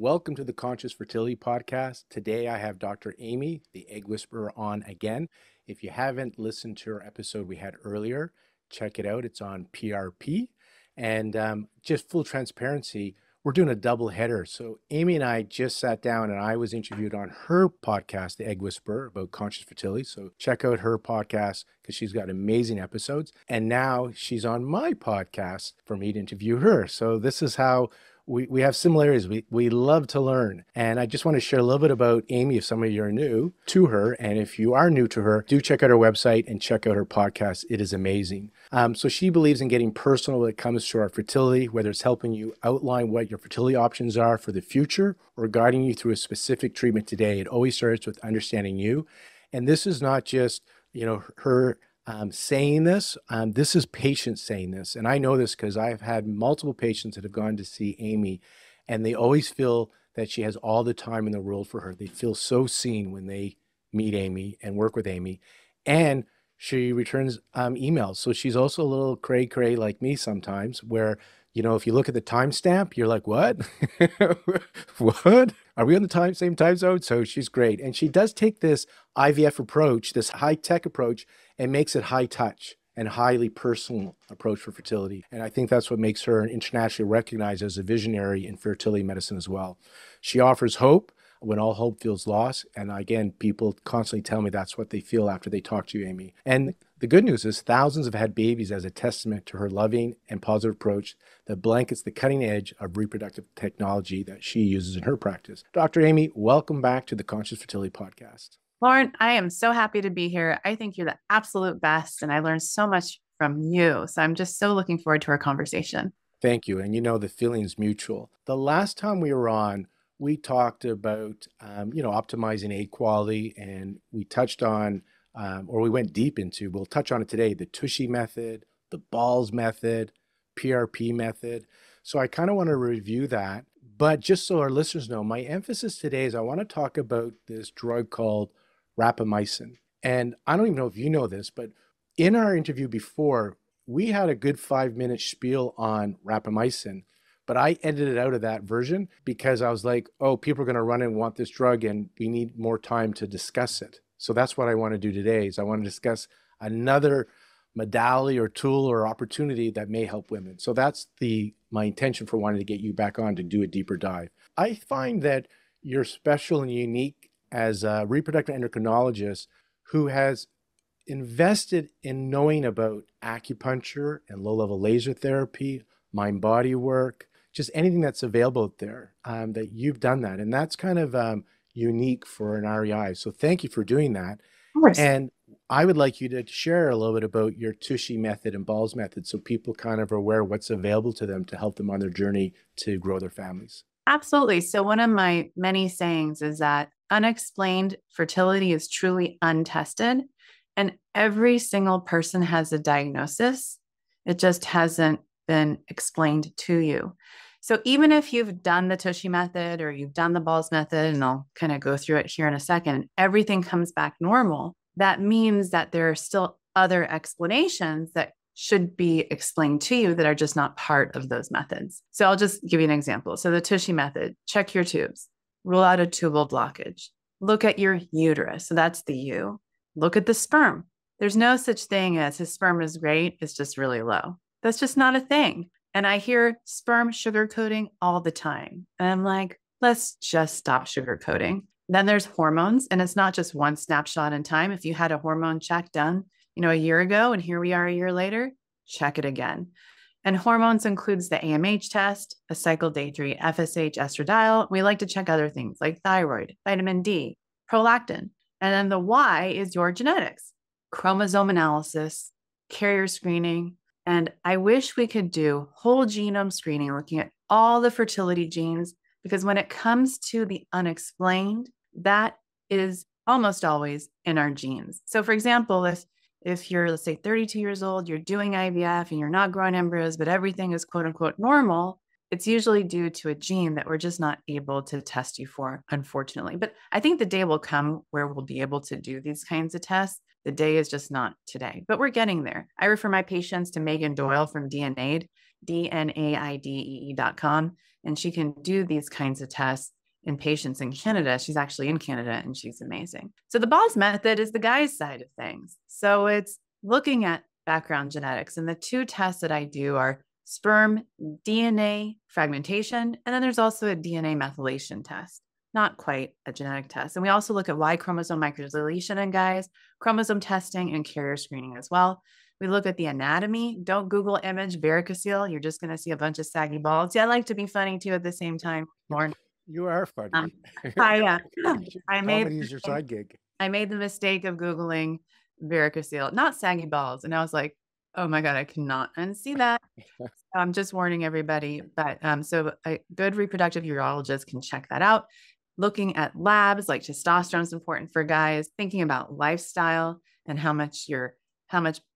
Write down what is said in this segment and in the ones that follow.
Welcome to the Conscious Fertility Podcast. Today I have Dr. Aimee, the egg whisperer, on again. If you haven't listened to our episode we had earlier, check it out. It's on PRP. And just full transparency, we're doing a double header. So Aimee and I just sat down and I was interviewed on her podcast, The Egg Whisperer, about conscious fertility. So check out her podcast because she's got amazing episodes. And now she's on my podcast for me to interview her. So this is how we have similarities. We love to learn. And I just want to share a little bit about Aimee if some of you are new to her. And if you are new to her, do check out her website and check out her podcast. It is amazing. So she believes in getting personal when it comes to our fertility, whether it's helping you outline what your fertility options are for the future or guiding you through a specific treatment today. It always starts with understanding you. And this is not just, her saying this. This is patients saying this. And I know this because I've had multiple patients that have gone to see Aimee, and they always feel that she has all the time in the world for her. They feel so seen when they meet Aimee and work with Aimee. And she returns emails. So she's also a little cray-cray like me sometimes, where, if you look at the timestamp, you're like, what? What? Are we on the same time zone? So she's great. And she does take this IVF approach, this high-tech approach, and makes it high touch and highly personal approach for fertility. And I think that's what makes her internationally recognized as a visionary in fertility medicine as well. She offers hope when all hope feels lost. And again, people constantly tell me that's what they feel after they talk to you, Aimee. And the good news is thousands have had babies as a testament to her loving and positive approach that blankets the cutting edge of reproductive technology that she uses in her practice. Dr. Aimee, welcome back to the Conscious Fertility Podcast. Lorne, I am so happy to be here. I think you're the absolute best, and I learned so much from you. So I'm just so looking forward to our conversation. Thank you. And the feeling is mutual. The last time we were on, we talked about, optimizing egg quality, and we touched on, we went deep into, we'll touch on it today, the TUSHY Method, the BALLS Method, PRP Method. So I kind of want to review that. But just so our listeners know, my emphasis today is I want to talk about this drug called Rapamycin. And I don't even know if you know this, but in our interview before, we had a good 5-minute spiel on Rapamycin, but I edited out of that version because I was like, oh, people are going to run and want this drug and we need more time to discuss it. So that's what I want to do today is I want to discuss another modality or tool or opportunity that may help women. So that's my intention for wanting to get you back on to do a deeper dive. I find that you're special and unique as a reproductive endocrinologist who has invested in knowing about acupuncture and low-level laser therapy, mind-body work, just anything that's available out there, that you've done that. And that's kind of unique for an REI. So thank you for doing that. Of course. And I would like you to share a little bit about your TUSHY method and BALLS method so people kind of are aware of what's available to them to help them on their journey to grow their families. Absolutely. So one of my many sayings is that unexplained fertility is truly untested, and every single person has a diagnosis. It just hasn't been explained to you. So even if you've done the TUSHY method or you've done the BALLS method, and I'll kind of go through it here in a second, everything comes back normal. That means that there are still other explanations that should be explained to you that are just not part of those methods. So I'll just give you an example. So the TUSHY method, check your tubes, rule out a tubal blockage, look at your uterus. So that's the U. Look at the sperm. There's no such thing as his sperm is great, it's just really low. That's just not a thing. And I hear sperm sugarcoating all the time. And I'm like, let's just stop sugarcoating. Then there's hormones, and it's not just one snapshot in time. If you had a hormone check done, a year ago, and here we are a year later, check it again. And hormones includes the AMH test, a cycle day 3 FSH estradiol. We like to check other things like thyroid, vitamin D, prolactin. And then the Y is your genetics, chromosome analysis, carrier screening. And I wish we could do whole genome screening, looking at all the fertility genes, because when it comes to the unexplained, that is almost always in our genes. So for example, if you're, let's say, 32 years old, you're doing IVF and you're not growing embryos, but everything is quote unquote normal, it's usually due to a gene that we're just not able to test you for, unfortunately. But I think the day will come where we'll be able to do these kinds of tests. The day is just not today, but we're getting there. I refer my patients to Megan Doyle from DNAID, DNAIDEE.com, and she can do these kinds of tests in patients in Canada. She's actually in Canada and she's amazing. So the BOSS method is the guy's side of things. So it's looking at background genetics. And the two tests that I do are sperm DNA fragmentation. And then there's also a DNA methylation test, not quite a genetic test. And we also look at Y chromosome microdeletion in guys, chromosome testing, and carrier screening as well. We look at the anatomy. Don't Google image varicocele. You're just going to see a bunch of saggy balls. Yeah, I like to be funny too at the same time, Lorne. You are funny. I Comedy is your side gig. I made the mistake of Googling varicocele, not saggy balls. And I was like, oh my God, I cannot unsee that. I'm just warning everybody. But so a good reproductive urologist can check that out. Looking at labs like testosterone is important for guys, thinking about lifestyle and how much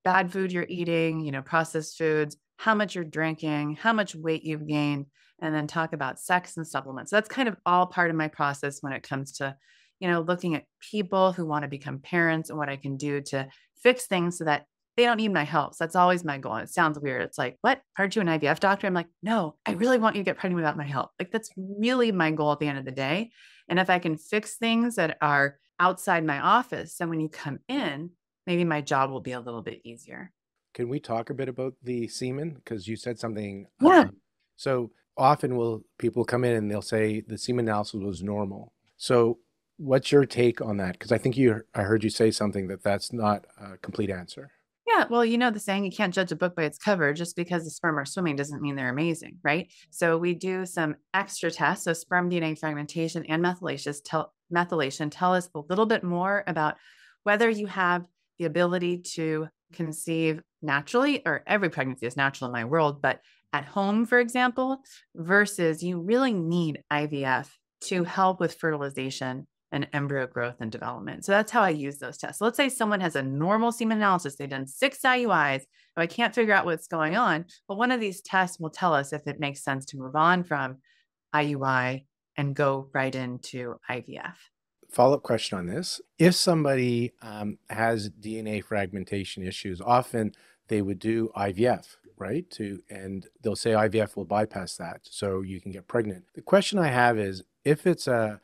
bad food you're eating, processed foods, how much you're drinking, how much weight you've gained, and then talk about sex and supplements. So that's kind of all part of my process when it comes to, looking at people who want to become parents and what I can do to fix things so that they don't need my help. So that's always my goal. And it sounds weird. It's like, what? Aren't you an IVF doctor? I'm like, no, I really want you to get pregnant without my help. Like, that's really my goal at the end of the day. And if I can fix things that are outside my office, then when you come in, maybe my job will be a little bit easier. Can we talk a bit about the semen? Because you said something. Yeah. So often people come in and they'll say the semen analysis was normal. So what's your take on that? Because I think I heard you say something that's not a complete answer. Yeah. Well, the saying, you can't judge a book by its cover. Just because the sperm are swimming doesn't mean they're amazing, right? So we do some extra tests. So sperm DNA fragmentation and methylation tell us a little bit more about whether you have the ability to conceive naturally, or every pregnancy is natural in my world, but at home, for example, versus you really need IVF to help with fertilization and embryo growth and development. So that's how I use those tests. So let's say someone has a normal semen analysis. They've done 6 IUIs. I can't figure out what's going on. But one of these tests will tell us if it makes sense to move on from IUI and go right into IVF. Follow-up question on this. If somebody has DNA fragmentation issues, often they would do IVF, right? And they'll say IVF will bypass that so you can get pregnant. The question I have is, if it's a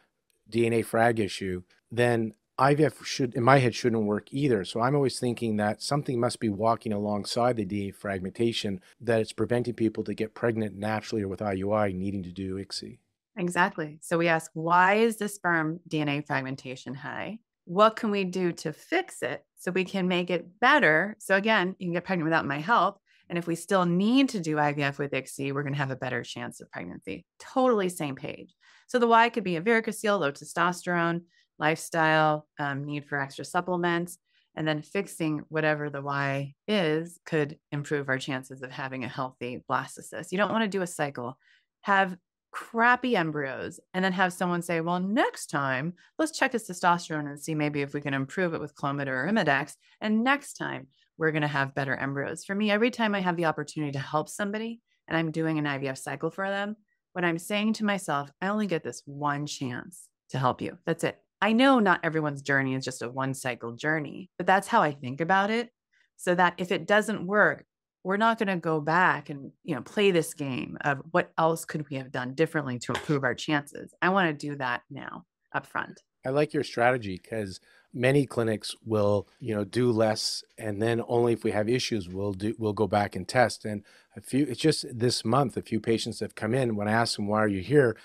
DNA frag issue, then IVF in my head, shouldn't work either. So I'm always thinking that something must be walking alongside the DNA fragmentation, that it's preventing people to get pregnant naturally or with IUI needing to do ICSI. Exactly. So we ask, why is the sperm DNA fragmentation high? What can we do to fix it so we can make it better? So again, you can get pregnant without my help. And if we still need to do IVF with ICSI, we're going to have a better chance of pregnancy. Totally same page. So the why could be a varicocele, low testosterone, lifestyle, need for extra supplements, and then fixing whatever the why is could improve our chances of having a healthy blastocyst. You don't want to do a cycle, have crappy embryos, and then have someone say, well, next time, let's check his testosterone and see maybe if we can improve it with Clomid or Imidex. And next time, we're going to have better embryos. For me, every time I have the opportunity to help somebody and I'm doing an IVF cycle for them, what I'm saying to myself, I only get this one chance to help you. That's it. I know not everyone's journey is just a one cycle journey, but that's how I think about it. So that if it doesn't work, we're not going to go back and play this game of what else could we have done differently to improve our chances. I want to do that now up front. I like your strategy, because many clinics will, do less, and then only if we have issues, we'll go back and test. And it's just this month, a few patients have come in. When I asked them, why are you here?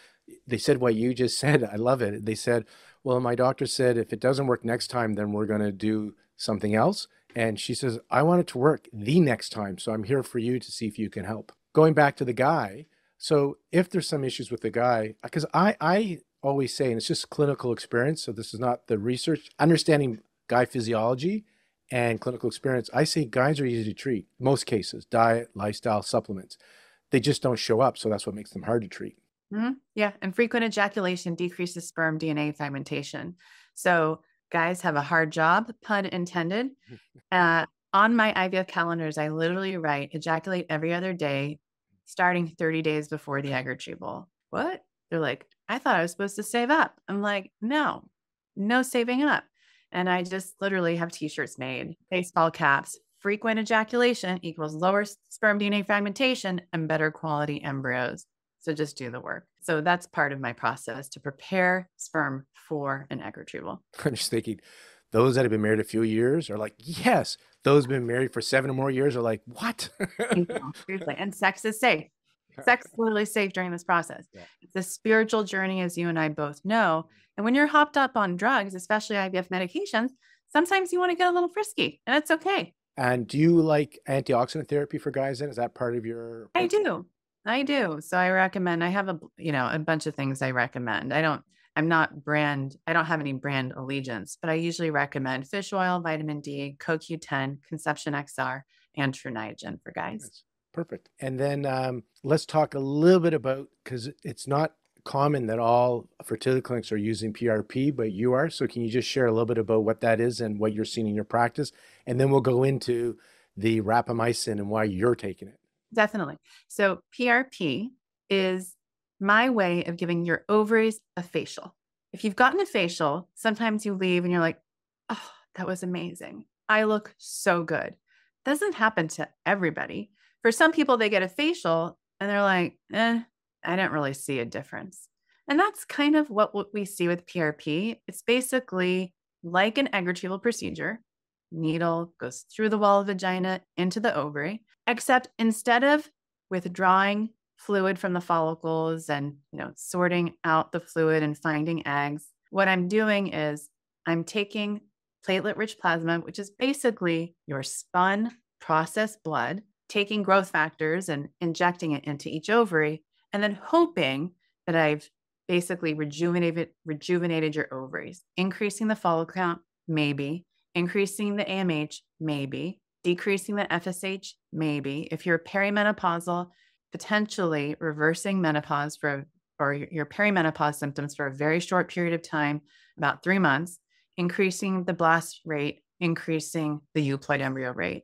They said what you just said. I love it. They said, well, my doctor said, if it doesn't work next time, then we're going to do something else. And she says, I want it to work the next time. So I'm here for you to see if you can help. Going back to the guy. So if there's some issues with the guy, because I always say, and it's just clinical experience, so this is not the research, understanding guy physiology and clinical experience, I say guys are easy to treat. Most cases, diet, lifestyle, supplements. They just don't show up. So that's what makes them hard to treat. Mm-hmm. Yeah. And frequent ejaculation decreases sperm DNA fragmentation. So guys have a hard job, pun intended. On my IVF calendars, I literally write ejaculate every other day, starting 30 days before the egg retrieval. What? They're like, I thought I was supposed to save up. I'm like, no saving up. And I just literally have t-shirts made, baseball caps, frequent ejaculation equals lower sperm DNA fragmentation and better quality embryos. So just do the work. So that's part of my process to prepare sperm for an egg retrieval. I'm just thinking, those that have been married a few years are like, yes. Those who've been married for 7 or more years are like, what? Seriously. And sex is safe. Sex is literally safe during this process. Yeah. It's a spiritual journey, as you and I both know. And when you're hopped up on drugs, especially IVF medications, sometimes you want to get a little frisky, and it's okay. And do you like antioxidant therapy for guys then? Is that part of your I approach? do. I do. So I recommend, I have a bunch of things I recommend. I don't have any brand allegiance, but I usually recommend fish oil, vitamin D, CoQ10, Conception XR, and True Niagen for guys. That's perfect. And then let's talk a little bit about, because it's not common that all fertility clinics are using PRP, but you are. So can you just share a little bit about what that is and what you're seeing in your practice? And then we'll go into the rapamycin and why you're taking it. Definitely. So PRP is my way of giving your ovaries a facial. If you've gotten a facial, sometimes you leave and you're like, oh, that was amazing. I look so good. Doesn't happen to everybody. For some people, they get a facial and they're like, I didn't really see a difference. And that's kind of what we see with PRP. It's basically like an egg retrieval procedure. Needle goes through the wall of the vagina into the ovary, except instead of withdrawing fluid from the follicles and sorting out the fluid and finding eggs, what I'm doing is I'm taking platelet-rich plasma, which is basically your spun processed blood, taking growth factors and injecting it into each ovary, and then hoping that I've basically rejuvenated your ovaries, increasing the follicle count, maybe, increasing the AMH, maybe, decreasing the FSH, maybe. If you're perimenopausal, potentially reversing menopause or your perimenopause symptoms for a very short period of time, about 3 months, increasing the blast rate, increasing the euploid embryo rate.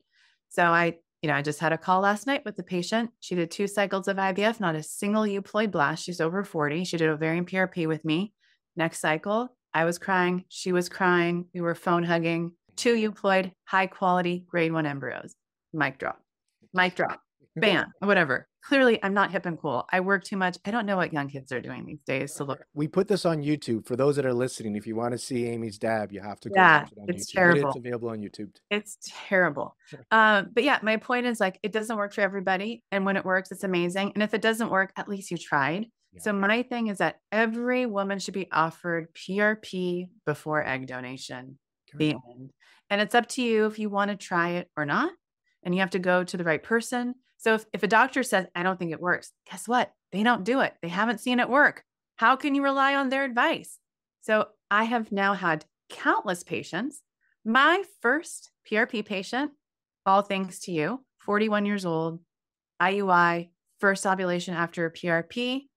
So I just had a call last night with the patient. She did 2 cycles of IVF, not a single euploid blast. She's over 40. She did ovarian PRP with me. Next cycle, I was crying. She was crying. We were phone hugging. 2 euploid, high quality, grade 1 embryos. Mic drop. Mic drop. Bam. Whatever. Clearly, I'm not hip and cool. I work too much. I don't know what young kids are doing these days. So look. We put this on YouTube. For those that are listening, if you want to see Aimee's dab, you have to go Yeah, watch it on it's YouTube. terrible. But it's available on YouTube. It's terrible. But yeah, my point is it doesn't work for everybody. And when it works, it's amazing. And if it doesn't work, at least you tried. Yeah. So my thing is that every woman should be offered PRP before egg donation. The end. And it's up to you if you want to try it or not. And you have to go to the right person. So if a doctor says, I don't think it works, guess what? They don't do it. They haven't seen it work. How can you rely on their advice? So I have now had countless patients. My first PRP patient, all thanks to you, 41 years old, IUI, first ovulation after PRP,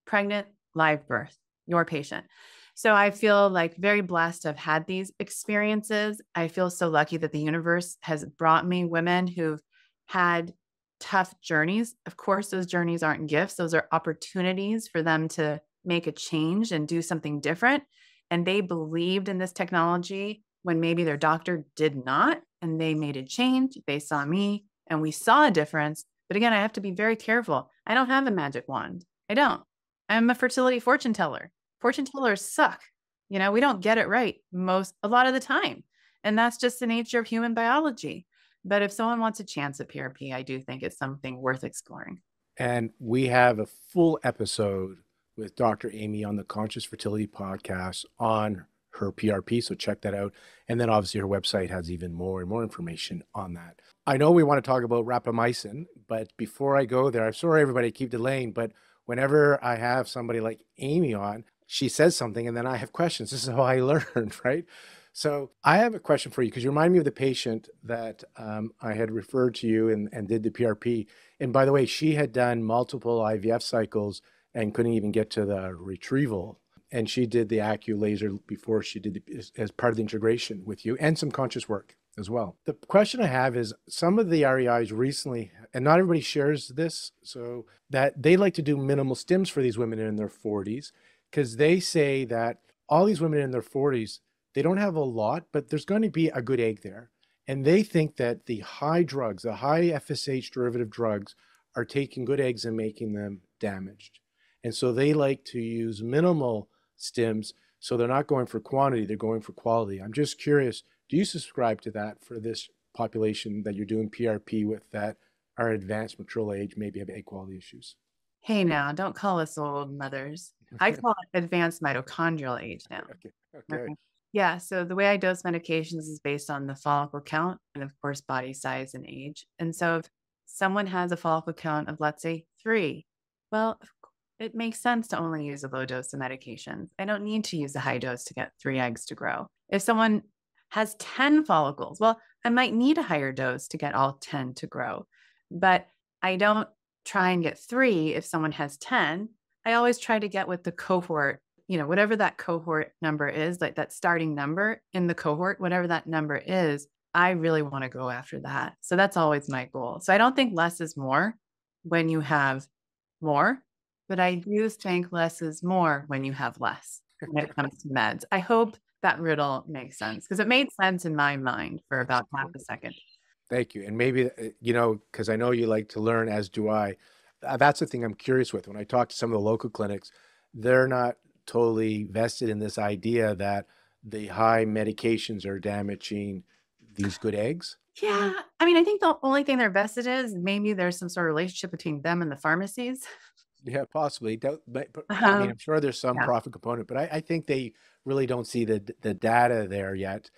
pregnant, live birth, your patient. So I feel very blessed to have had these experiences. I feel so lucky that the universe has brought me women who've had tough journeys. Of course, those journeys aren't gifts. Those are opportunities for them to make a change and do something different. And they believed in this technology when maybe their doctor did not, and they made a change. They saw me and we saw a difference. But again, I have to be very careful. I don't have a magic wand. I don't. I'm a fertility fortune teller. Fortune tellers suck. We don't get it right a lot of the time. And that's just the nature of human biology. But if someone wants a chance at PRP, I do think it's something worth exploring. And we have a full episode with Dr. Aimee on the Conscious Fertility Podcast on her PRP. So check that out. And then obviously her website has even more and more information on that. I know we want to talk about rapamycin, but before I go there, I'm sorry everybody keep delaying, but whenever I have somebody like Aimee on, she says something and then I have questions. This is how I learned, right? So I have a question for you because you remind me of the patient that I had referred to you and did the PRP. And by the way, she had done multiple IVF cycles and couldn't even get to the retrieval. And she did the acu-laser before she did as part of the integration with you and some conscious work as well. The question I have is some of the REIs recently, and not everybody shares this, so that they like to do minimal stims for these women in their 40s because they say that all these women in their 40s, they don't have a lot, but there's going to be a good egg there. And they think that the high drugs, the high FSH derivative drugs are taking good eggs and making them damaged. And so they like to use minimal stims. So they're not going for quantity, they're going for quality. I'm just curious, do you subscribe to that for this population that you're doing PRP with that are advanced maternal age, maybe have egg quality issues? Hey, now, don't call us old mothers. I call it advanced mitochondrial age now. Okay. Okay. Okay. Yeah. So the way I dose medications is based on the follicle count and, of course, body size and age. And so if someone has a follicle count of, let's say, 3, well, it makes sense to only use a low dose of medications. I don't need to use a high dose to get 3 eggs to grow. If someone has 10 follicles, well, I might need a higher dose to get all 10 to grow. But I don't try and get 3 if someone has 10. I always try to get with the cohort, whatever that cohort number is, like that starting number in the cohort, whatever that number is, I really want to go after that. So that's always my goal. So I don't think less is more when you have more, but I do think less is more when you have less when it comes to meds. I hope that riddle makes sense because it made sense in my mind for about half a second. Thank you. And maybe, because I know you like to learn, as do I. That's the thing I'm curious with. When I talk to some of the local clinics, they're not totally vested in this idea that the high medications are damaging these good eggs. Yeah. I mean, I think the only thing they're vested is maybe there's some sort of relationship between them and the pharmacies. Yeah, possibly. But I mean, I'm sure there's some Yeah. profit component, but I think they really don't see the data there yet.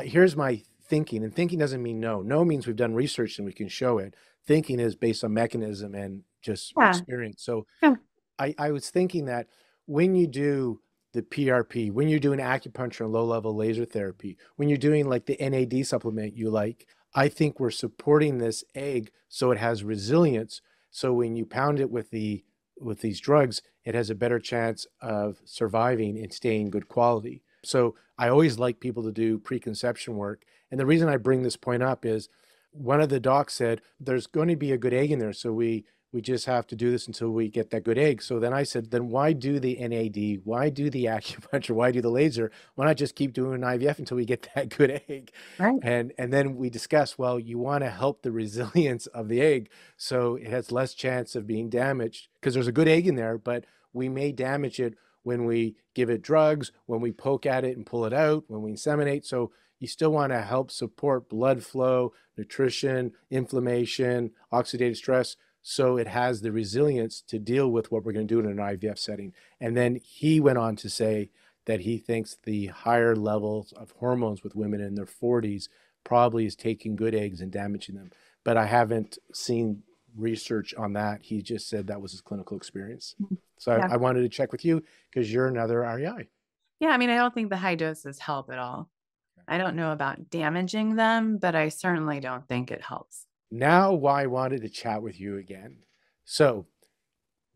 Here's my thinking, and thinking doesn't mean no. No means we've done research and we can show it. Thinking is based on mechanism and just Yeah. experience. So Yeah. I was thinking that when you do the PRP, when you're doing acupuncture and low-level laser therapy, when you're doing like the NAD supplement you like, I think we're supporting this egg so it has resilience. So when you pound it with these drugs, it has a better chance of surviving and staying good quality. So I always like people to do preconception work. And the reason I bring this point up is one of the docs said, there's going to be a good egg in there. So we just have to do this until we get that good egg. So then I said, then why do the NAD? Why do the acupuncture? Why do the laser? Why not just keep doing IVF until we get that good egg? Right. And then we discussed, well, you want to help the resilience of the egg so it has less chance of being damaged because there's a good egg in there, but we may damage it when we give it drugs, when we poke at it and pull it out, when we inseminate. So you still want to help support blood flow, nutrition, inflammation, oxidative stress, so it has the resilience to deal with what we're going to do in an IVF setting. And then he went on to say that he thinks the higher levels of hormones with women in their 40s probably is taking good eggs and damaging them. But I haven't seen research on that. He just said that was his clinical experience. So Yeah. I wanted to check with you because you're another REI. Yeah. I mean, I don't think the high doses help at all. I don't know about damaging them, but I certainly don't think it helps. Now, why I wanted to chat with you again. So,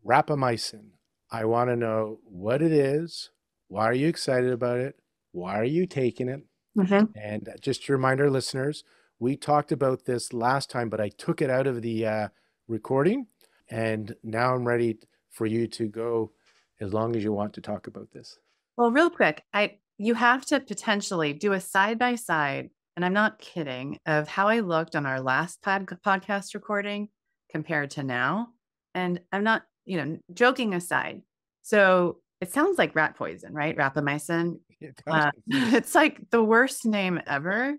rapamycin, I want to know what it is. Why are you excited about it? Why are you taking it? And just to remind our listeners, we talked about this last time, but I took it out of the recording. And now I'm ready for you to go as long as you want to talk about this. Well, real quick, you have to potentially do a side-by-side, and I'm not kidding, of how I looked on our last podcast recording compared to now. And I'm not, joking aside. So it sounds like rat poison, right? Rapamycin. It's like the worst name ever.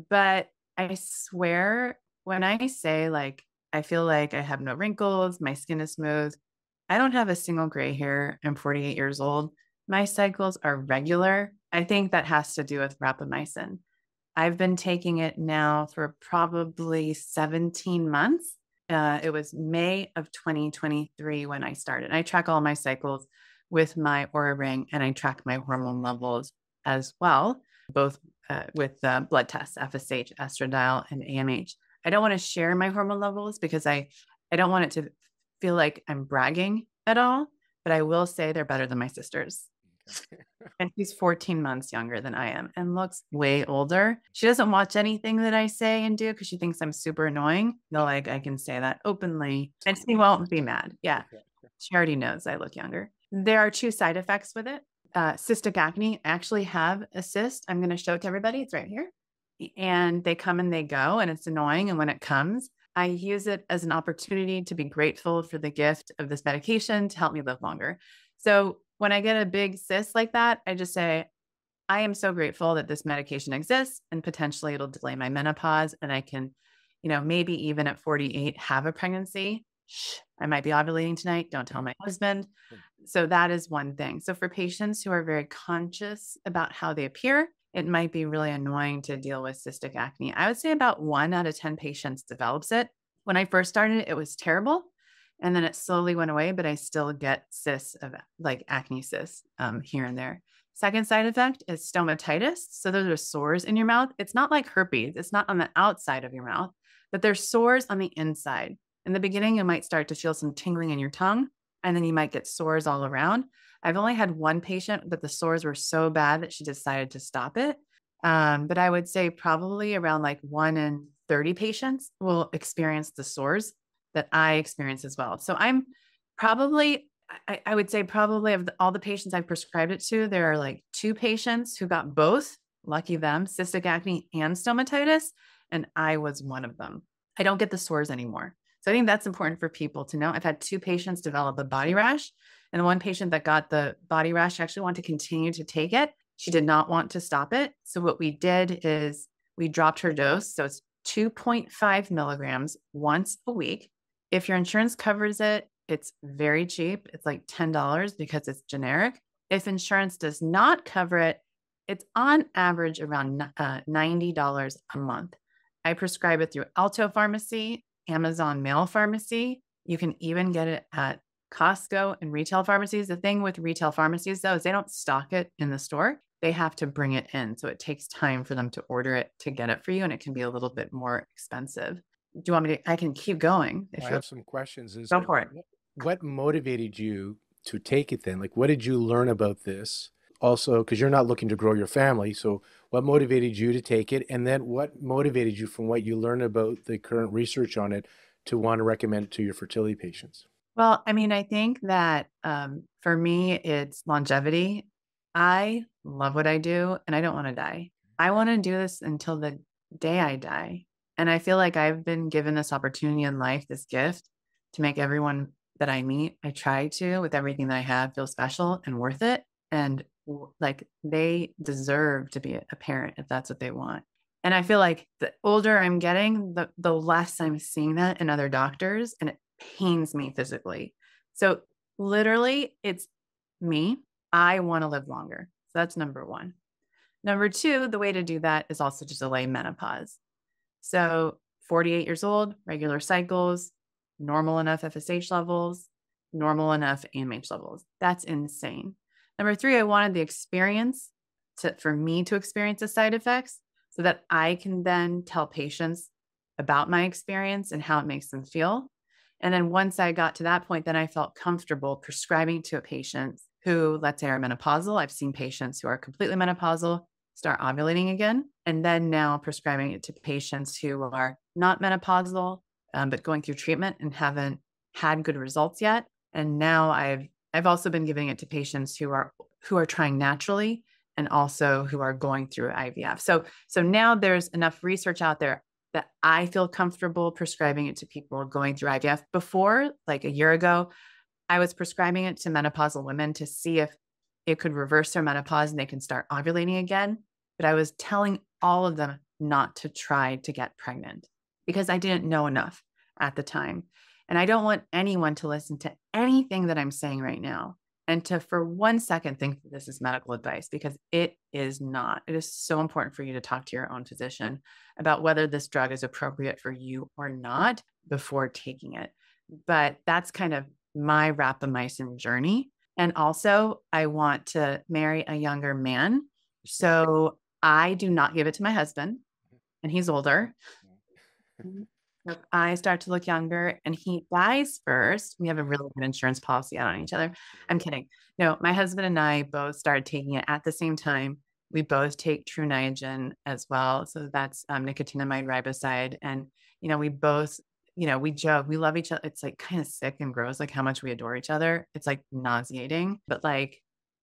But I swear, when I say like, I feel like I have no wrinkles, my skin is smooth, I don't have a single gray hair. I'm 48 years old. My cycles are regular. I think that has to do with rapamycin. I've been taking it now for probably 17 months. It was May of 2023 when I started. I track all my cycles with my Oura Ring, and I track my hormone levels as well, both with blood tests, FSH, estradiol, and AMH. I don't want to share my hormone levels because I don't want it to feel like I'm bragging at all, but I will say they're better than my sister's. And she's 14 months younger than I am and looks way older. She doesn't watch anything that I say and do because she thinks I'm super annoying. No, like I can say that openly and she won't be mad. Yeah. She already knows I look younger. There are 2 side effects with it. Cystic acne. I actually have a cyst. I'm going to show it to everybody. It's right here. And they come and they go and it's annoying. And when it comes, I use it as an opportunity to be grateful for the gift of this medication to help me live longer. So when I get a big cyst like that, I just say, I am so grateful that this medication exists and potentially it'll delay my menopause and I can, maybe even at 48 have a pregnancy. Shh, I might be ovulating tonight. Don't tell my husband. So that is one thing. So for patients who are very conscious about how they appear, it might be really annoying to deal with cystic acne. I would say about 1 out of 10 patients develops it. When I first started, it was terrible. And then it slowly went away, but I still get cysts of like acne cysts here and there. Second side effect is stomatitis. So those are sores in your mouth. It's not like herpes. It's not on the outside of your mouth, but there's sores on the inside. In the beginning, you might start to feel some tingling in your tongue, and then you might get sores all around. I've only had one patient, but the sores were so bad that she decided to stop it. But I would say probably around like 1 in 30 patients will experience the sores that I experience as well. So I'm probably, I would say probably of all the patients I've prescribed it to, there are like 2 patients who got both, lucky them, cystic acne and stomatitis. And I was one of them. I don't get the sores anymore. So I think that's important for people to know. I've had 2 patients develop a body rash, and the one patient that got the body rash actually wanted to continue to take it. She did not want to stop it. So what we did is we dropped her dose. So it's 2.5 milligrams once a week. If your insurance covers it, it's very cheap. It's like $10 because it's generic. If insurance does not cover it, it's on average around $90 a month. I prescribe it through Alto Pharmacy, Amazon Mail Pharmacy. You can even get it at Costco and retail pharmacies. The thing with retail pharmacies, though, is they don't stock it in the store. They have to bring it in. So it takes time for them to order it to get it for you, and it can be a little bit more expensive. Do you want me to? I can keep going. I have some questions. Go for it. What motivated you to take it then? Like, what did you learn about this? Also, because you're not looking to grow your family. So what motivated you to take it? And then what motivated you from what you learned about the current research on it to want to recommend it to your fertility patients? Well, I mean, I think that for me, it's longevity. I love what I do and I don't want to die. I want to do this until the day I die. And I feel like I've been given this opportunity in life, this gift to make everyone that I meet, I try to, with everything that I have, feel special and worth it. And like they deserve to be a parent if that's what they want. And I feel like the older I'm getting, the less I'm seeing that in other doctors, and it pains me physically. So literally, it's me. I want to live longer. So that's number 1. Number 2, the way to do that is also to delay menopause. So 48 years old, regular cycles, normal enough FSH levels, normal enough AMH levels. That's insane. Number 3, I wanted the experience for me to experience the side effects so that I can then tell patients about my experience and how it makes them feel. And then once I got to that point, then I felt comfortable prescribing to a patient who, let's say, are menopausal. I've seen patients who are completely menopausal start ovulating again. And then now prescribing it to patients who are not menopausal, but going through treatment and haven't had good results yet. And now I've also been giving it to patients who are trying naturally and also who are going through IVF. So now there's enough research out there that I feel comfortable prescribing it to people going through IVF. Before, like a year ago, I was prescribing it to menopausal women to see if it could reverse their menopause and they can start ovulating again. But I was telling all of them not to try to get pregnant because I didn't know enough at the time. And I don't want anyone to listen to anything that I'm saying right now and to for 1 second think that this is medical advice, because it is not. It is so important for you to talk to your own physician about whether this drug is appropriate for you or not before taking it. But that's kind of my rapamycin journey. And also, I want to marry a younger man. So I do not give it to my husband, and he's older. If I start to look younger and he dies first, we have a really good insurance policy out on each other. I'm kidding. No, my husband and I both started taking it at the same time. We both take True Niagen as well. So that's nicotinamide riboside. And, we both, we joke, we love each other. It's like kind of sick and gross, like how much we adore each other. It's like nauseating, but like,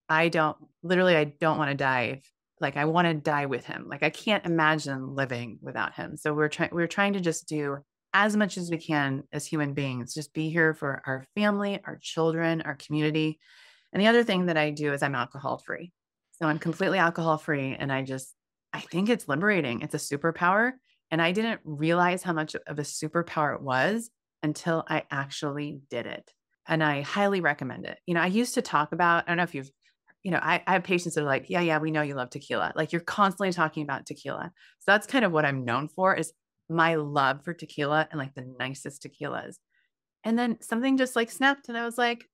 I don't want to die. Like I want to die with him. Like I can't imagine living without him. So we're trying to just do as much as we can as human beings, just be here for our family, our children, our community. And the other thing that I do is I'm alcohol free. So I'm completely alcohol free. And I think it's liberating. It's a superpower. And I didn't realize how much of a superpower it was until I actually did it. And I highly recommend it. I used to talk about, I don't know if you've, I have patients that are like, yeah, we know you love tequila. Like you're constantly talking about tequila. So that's kind of what I'm known for, is my love for tequila and like the nicest tequilas. And then something just like snapped and I was like,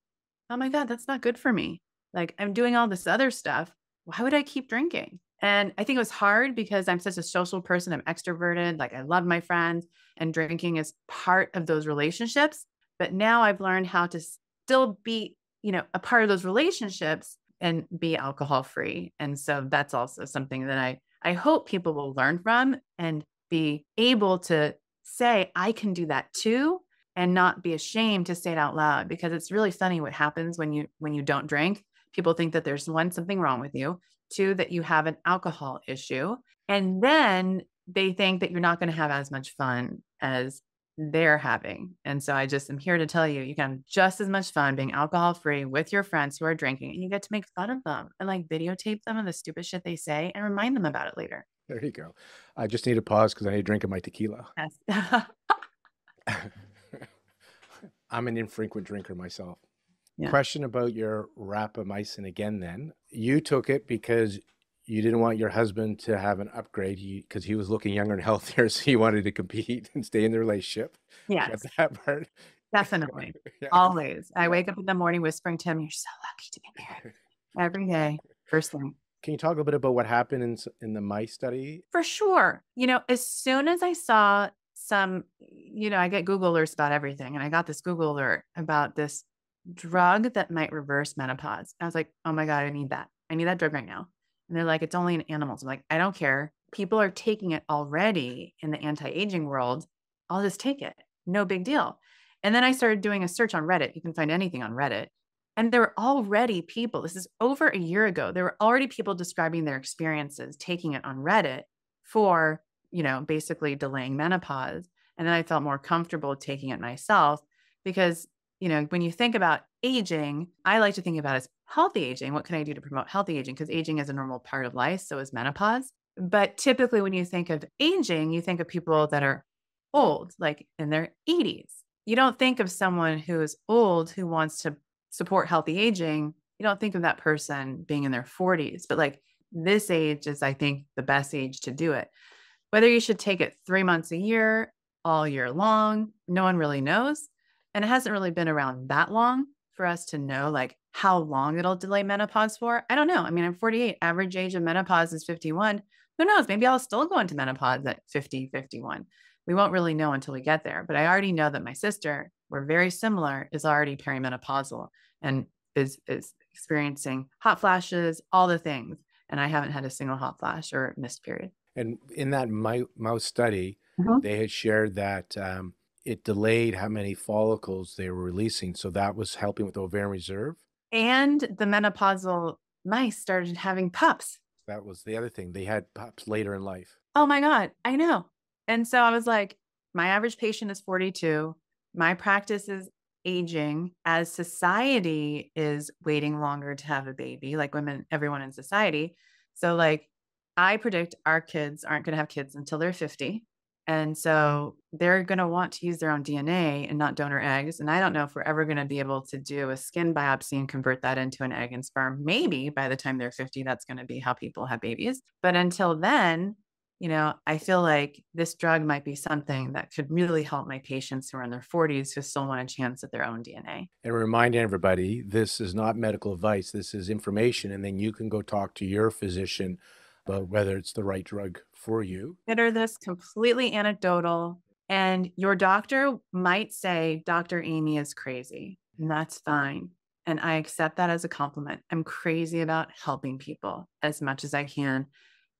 oh my God, that's not good for me. Like I'm doing all this other stuff. Why would I keep drinking? And I think it was hard because I'm such a social person. I'm extroverted. Like I love my friends, and drinking is part of those relationships. But now I've learned how to still be, a part of those relationships and be alcohol free. And so that's also something that I hope people will learn from and be able to say, I can do that too, and not be ashamed to say it out loud, because it's really funny what happens when you don't drink. People think that there's one, something wrong with you, two, that you have an alcohol issue, and then they think that you're not going to have as much fun as they're having. And so I just am here to tell you, you can have just as much fun being alcohol free with your friends who are drinking, and you get to make fun of them and like videotape them and the stupid shit they say and remind them about it later. There you go. I just need to pause because I need to drink my tequila. Yes. I'm an infrequent drinker myself. Yeah. Question about your rapamycin again then. You took it because you didn't want your husband to have an upgrade because he was looking younger and healthier, so he wanted to compete and stay in the relationship. Yes. Get that part? Definitely. Yeah. Always. I wake up in the morning whispering to him, you're so lucky to be married. Every day. First thing. Can you talk a little bit about what happened in the mice study? For sure. As soon as I saw some, I get Google alerts about everything. And I got this Google alert about this drug that might reverse menopause. I was like, oh my God, I need that. I need that drug right now. And they're like, it's only in animals. I'm like, I don't care. People are taking it already in the anti-aging world. I'll just take it. No big deal. And then I started doing a search on Reddit. You can find anything on Reddit. And there were already people, this is over a year ago, there were already people describing their experiences taking it on Reddit for, basically delaying menopause. And then I felt more comfortable taking it myself because, when you think about aging, I like to think about it as healthy aging. What can I do to promote healthy aging? Because aging is a normal part of life. So is menopause. But typically when you think of aging, you think of people that are old, like in their 80s. You don't think of someone who is old who wants to support healthy aging. You don't think of that person being in their 40s, but like this age is, I think, the best age to do it. Whether you should take it 3 months a year, all year long, no one really knows. And it hasn't really been around that long for us to know like how long it'll delay menopause for. I don't know. I mean, I'm 48. Average age of menopause is 51. Who knows? Maybe I'll still go into menopause at 50, 51. We won't really know until we get there. But I already know that my sister, we're very similar, is already perimenopausal and is experiencing hot flashes, all the things. And I haven't had a single hot flash or missed period. And in that mouse study, Mm-hmm. they had shared that it delayed how many follicles they were releasing. So that was helping with ovarian reserve. And the menopausal mice started having pups. That was the other thing. They had pups later in life. Oh my God, I know. And so I was like, my average patient is 42. My practice is aging as society is waiting longer to have a baby, like women, everyone in society. So like, I predict our kids aren't going to have kids until they're 50. And so they're going to want to use their own DNA and not donor eggs. And I don't know if we're ever going to be able to do a skin biopsy and convert that into an egg and sperm. Maybe by the time they're 50, that's going to be how people have babies. But until then, I feel like this drug might be something that could really help my patients who are in their 40s who still want a chance at their own DNA. And remind everybody, this is not medical advice. This is information. And then you can go talk to your physician about whether it's the right drug for you. Consider this completely anecdotal. And your doctor might say, Dr. Aimee is crazy. And that's fine. And I accept that as a compliment. I'm crazy about helping people as much as I can.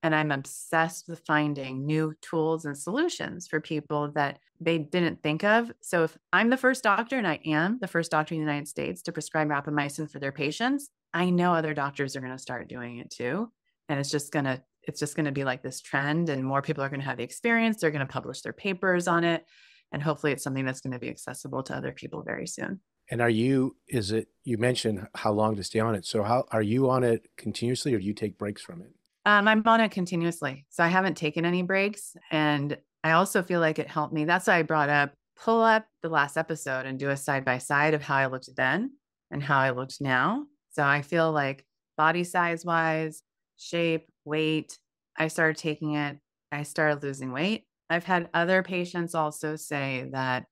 And I'm obsessed with finding new tools and solutions for people that they didn't think of. So if I'm the first doctor, and I am the first doctor in the United States to prescribe rapamycin for their patients, I know other doctors are going to start doing it too. And it's just going to be like this trend, and more people are going to have the experience. They're going to publish their papers on it. And hopefully it's something that's going to be accessible to other people very soon. And you mentioned how long to stay on it. So how are you on it continuously, or do you take breaks from it? I'm on it continuously. So I haven't taken any breaks. And I also feel like it helped me. That's why I brought up, pull up the last episode and do a side by side of how I looked then and how I looked now. So I feel like body size wise, shape, weight, I started taking it. I started losing weight. I've had other patients also say that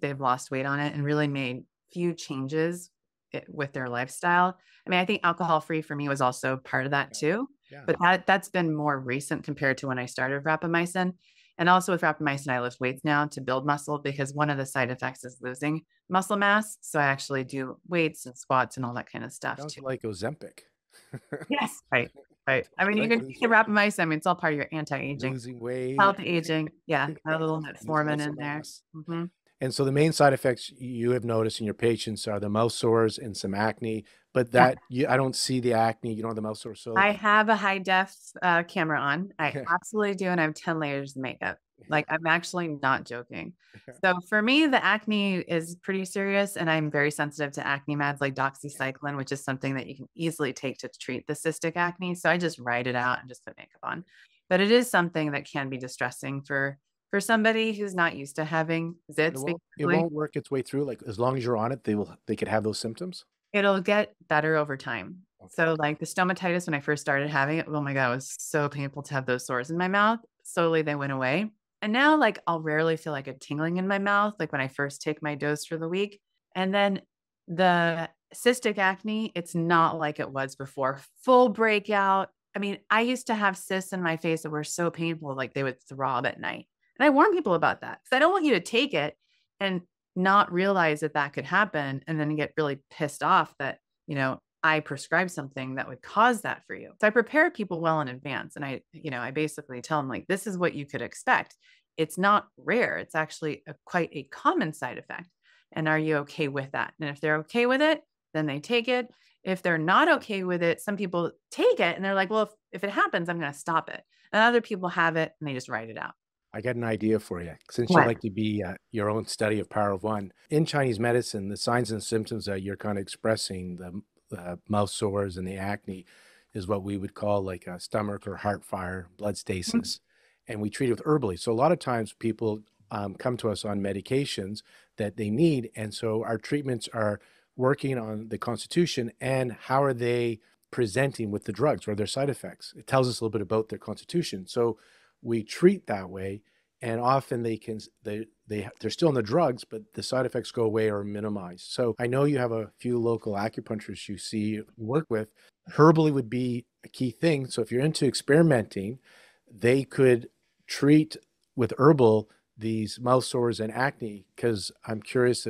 they've lost weight on it and really made few changes with their lifestyle. I mean, I think alcohol free for me was also part of that too. Yeah. But that's been more recent compared to when I started rapamycin. And also with rapamycin, I lift weights now to build muscle because one of the side effects is losing muscle mass. So I actually do weights and squats and all that kind of stuff Sounds too. like Ozempic. Yes. Right. Right. I mean, you can take the rapamycin. I mean, it's all part of your anti-aging, losing weight, healthy aging. Yeah. A little metformin in there. Mm-hmm. And so the main side effects you have noticed in your patients are the mouth sores and some acne, but Yeah. I don't see the acne. You don't have the mouth sores. So I have a high def camera on. I absolutely do. And I have 10 layers of makeup. Like, I'm actually not joking. So for me, the acne is pretty serious. And I'm very sensitive to acne meds like doxycycline, which is something that you can easily take to treat the cystic acne. So I just write it out and just put makeup on. But it is something that can be distressing for somebody who's not used to having zits. it won't work its way through. Like, as long as you're on it, they could have those symptoms. It'll get better over time. Okay. So like the stomatitis, when I first started having it, oh my God, it was so painful to have those sores in my mouth. Slowly they went away. And now like I'll rarely feel like a tingling in my mouth, like when I first take my dose for the week. And then the cystic acne, it's not like it was before. Full breakout. I mean, I used to have cysts in my face that were so painful, like they would throb at night. And I warn people about that because I don't want you to take it and not realize that that could happen and then get really pissed off that, I prescribe something that would cause that for you. So I prepare people well in advance. And I basically tell them like, this is what you could expect. It's not rare. It's actually quite a common side effect. And are you okay with that? And if they're okay with it, then they take it. If they're not okay with it, some people take it and they're like, well, if it happens, I'm going to stop it. And other people have it and they just write it out. I got an idea for you. Since What? you like to be your own study of power of one, in Chinese medicine, the signs and symptoms that you're kind of expressing, the mouth sores and the acne, is what we would call like a stomach or heart fire, blood stasis. And we treat it with herbally. So a lot of times people come to us on medications that they need. And so our treatments are working on the constitution and how are they presenting with the drugs or their side effects. It tells us a little bit about their constitution. So we treat that way, and often they're still on the drugs, but the side effects go away or minimized. So I know you have a few local acupuncturists you work with. Herbally would be a key thing. So if you're into experimenting, they could treat with herbal these mouth sores and acne, because I'm curious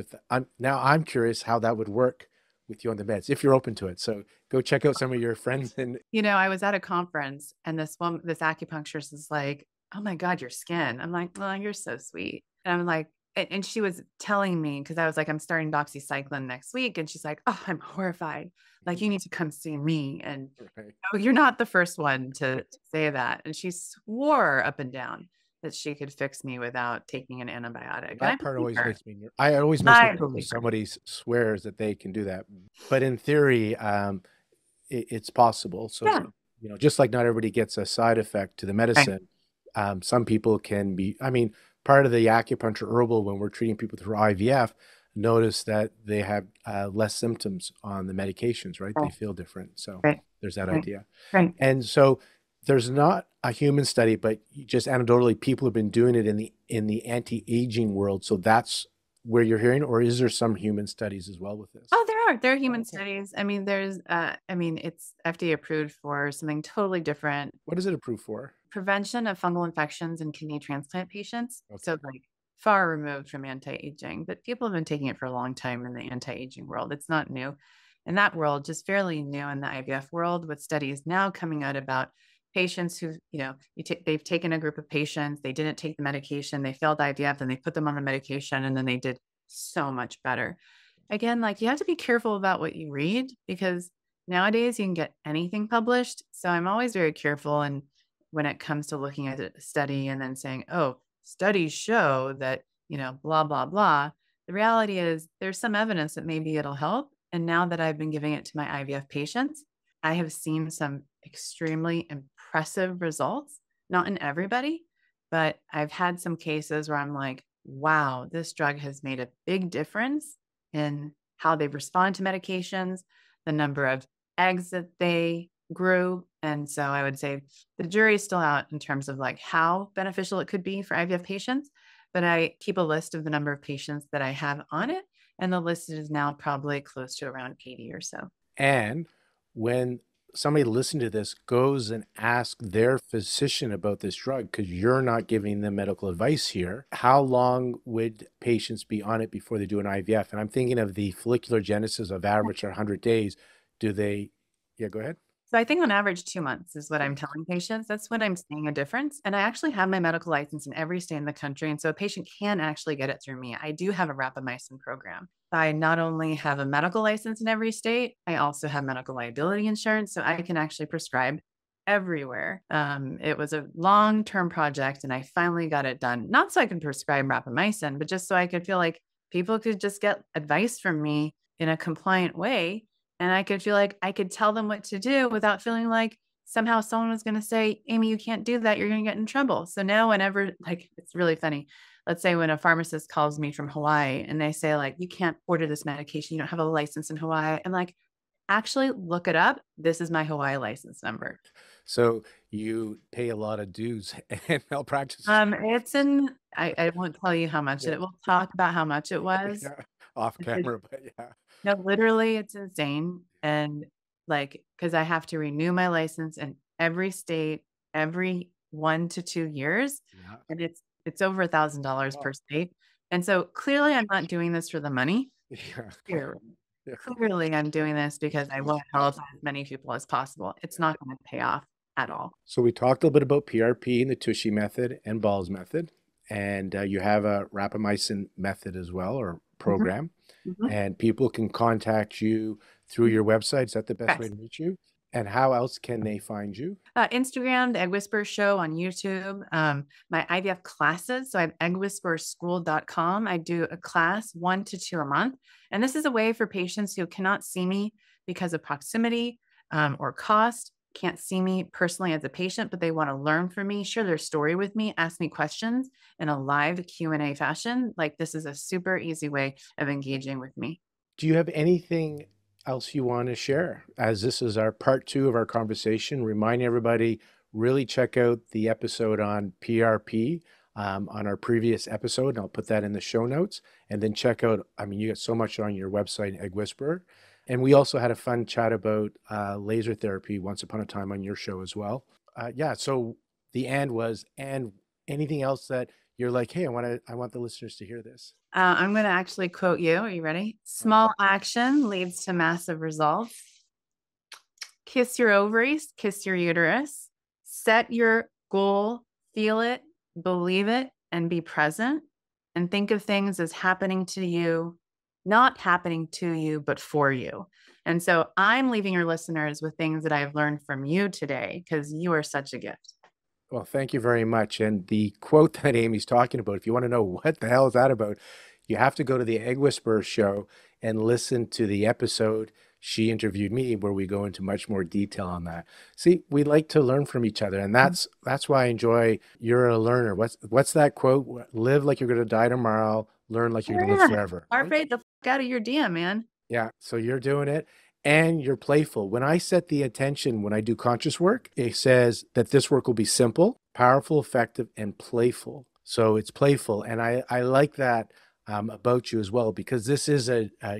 how that would work with you on the meds, if you're open to it. So go check out some of your friends. And I was at a conference and this acupuncturist is like, oh my God, your skin. I'm like, oh, you're so sweet. And I'm like, and she was telling me, because I was like, I'm starting doxycycline next week. And she's like, oh, I'm horrified. Like, you need to come see me. And you're not the first one to say that. And she swore up and down that she could fix me without taking an antibiotic. That part always makes me nervous. I always miss when somebody swears that they can do that. But in theory, it's possible. So, just like not everybody gets a side effect to the medicine, some people can be, part of the acupuncture herbal, when we're treating people through IVF, notice that they have less symptoms on the medications, right? They feel different. So there's that idea. Right. And so there's not a human study, but just anecdotally, people have been doing it in the anti-aging world. So that's where you're hearing, or is there some human studies as well with this? Oh, there are human studies. I mean, it's FDA approved for something totally different. What is it approved for? Prevention of fungal infections in kidney transplant patients. Okay. So like far removed from anti-aging, but people have been taking it for a long time in the anti-aging world. It's not new in that world, just fairly new in the IVF world, with studies now coming out about patients who, they've taken a group of patients, they didn't take the medication, they failed IVF, and they put them on the medication, and then they did so much better. Again, like, you have to be careful about what you read, because nowadays you can get anything published. So I'm always very careful. And when it comes to looking at a study and then saying, oh, studies show that, blah, blah, blah. The reality is there's some evidence that maybe it'll help. And now that I've been giving it to my IVF patients, I have seen some extremely impressive results, not in everybody, but I've had some cases where I'm like, wow, this drug has made a big difference in how they respond to medications, the number of eggs that they grew. And so I would say the jury's still out in terms of like how beneficial it could be for IVF patients, but I keep a list of the number of patients that I have on it. And the list is now probably close to around 80 or so. And when somebody listening to this goes and asks their physician about this drug, because you're not giving them medical advice here, how long would patients be on it before they do an IVF? And I'm thinking of the follicular genesis of average 100 days. Do they, yeah, go ahead. So I think on average 2 months is what I'm telling patients. That's when I'm seeing a difference. And I actually have my medical license in every state in the country. And so a patient can actually get it through me. I do have a rapamycin program. I not only have a medical license in every state, I also have medical liability insurance. So I can actually prescribe everywhere. It was a long-term project and I finally got it done. Not so I can prescribe rapamycin, but just so I could feel like people could just get advice from me in a compliant way. And I could feel like I could tell them what to do without feeling like somehow someone was going to say, Aimee, you can't do that. You're going to get in trouble. So now whenever, like, it's really funny. Let's say when a pharmacist calls me from Hawaii and they say like, you can't order this medication. You don't have a license in Hawaii. I'm like, actually look it up. This is my Hawaii license number. So you pay a lot of dues and malpractice. It's in, I won't tell you how much it will talk about how much it was. Yeah, off camera, but yeah. No, literally, it's insane. And like, because I have to renew my license in every state every 1 to 2 years. Yeah. And it's over $1,000 per state. And so clearly I'm not doing this for the money. Yeah. Clearly. Yeah. Clearly I'm doing this because I want to help as many people as possible. It's not going to pay off at all. So we talked a little bit about PRP and the TUSHY method and Ball's method, and you have a Rapamycin method as well, or program, and people can contact you through your website. Is that the best way to reach you? And how else can they find you? Instagram, the Egg Whisperer Show on YouTube, my IVF classes. So I have eggwhispererschool.com. I do a class 1 to 2 a month. And this is a way for patients who cannot see me because of proximity or cost, can't see me personally as a patient, but they want to learn from me, share their story with me, ask me questions in a live Q&A fashion. Like, this is a super easy way of engaging with me. Do you have anything else you want to share? As this is our part 2 of our conversation, remind everybody, really check out the episode on PRP on our previous episode, and I'll put that in the show notes. And then check out, I mean, you got so much on your website, Egg Whisperer. And we also had a fun chat about laser therapy once upon a time on your show as well. Yeah, so the end was, and anything else that you're like, hey, I want the listeners to hear this. I'm going to actually quote you. Are you ready? Small action leads to massive results. Kiss your ovaries, kiss your uterus, set your goal, feel it, believe it, and be present. And think of things as happening to you, not happening to you, but for you. And so I'm leaving your listeners with things that I've learned from you today, because you are such a gift. Well, thank you very much. And the quote that Aimee's talking about, if you want to know what the hell is that about, you have to go to the Egg Whisperer show and listen to the episode she interviewed me, where we go into much more detail on that. See, we like to learn from each other, and that's why I enjoy. You're a learner. What's that quote? Live like you're going to die tomorrow. Learn like you're going to live forever. Right? The fuck out of your DM, man. Yeah. So you're doing it. And you're playful. When I set the attention, when I do conscious work, it says that this work will be simple, powerful, effective, and playful. So it's playful. And I like that about you as well, because this is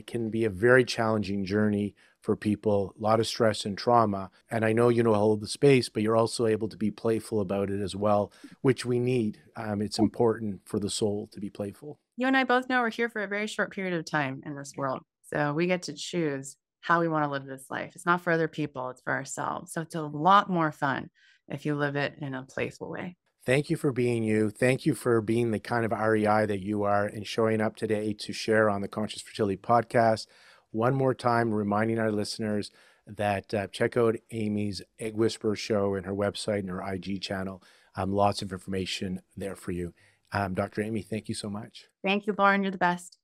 can be a very challenging journey for people, a lot of stress and trauma. And I know you know how to hold the space, but you're also able to be playful about it as well, which we need. It's important for the soul to be playful. You and I both know we're here for a very short period of time in this world. So we get to choose how we want to live this life. It's not for other people, it's for ourselves. So it's a lot more fun if you live it in a playful way. Thank you for being you. Thank you for being the kind of REI that you are and showing up today to share on the Conscious Fertility Podcast. One more time, reminding our listeners that check out Aimee's Egg Whisperer show and her website and her IG channel. Lots of information there for you. Dr. Aimee, thank you so much. Thank you, Lorne. You're the best.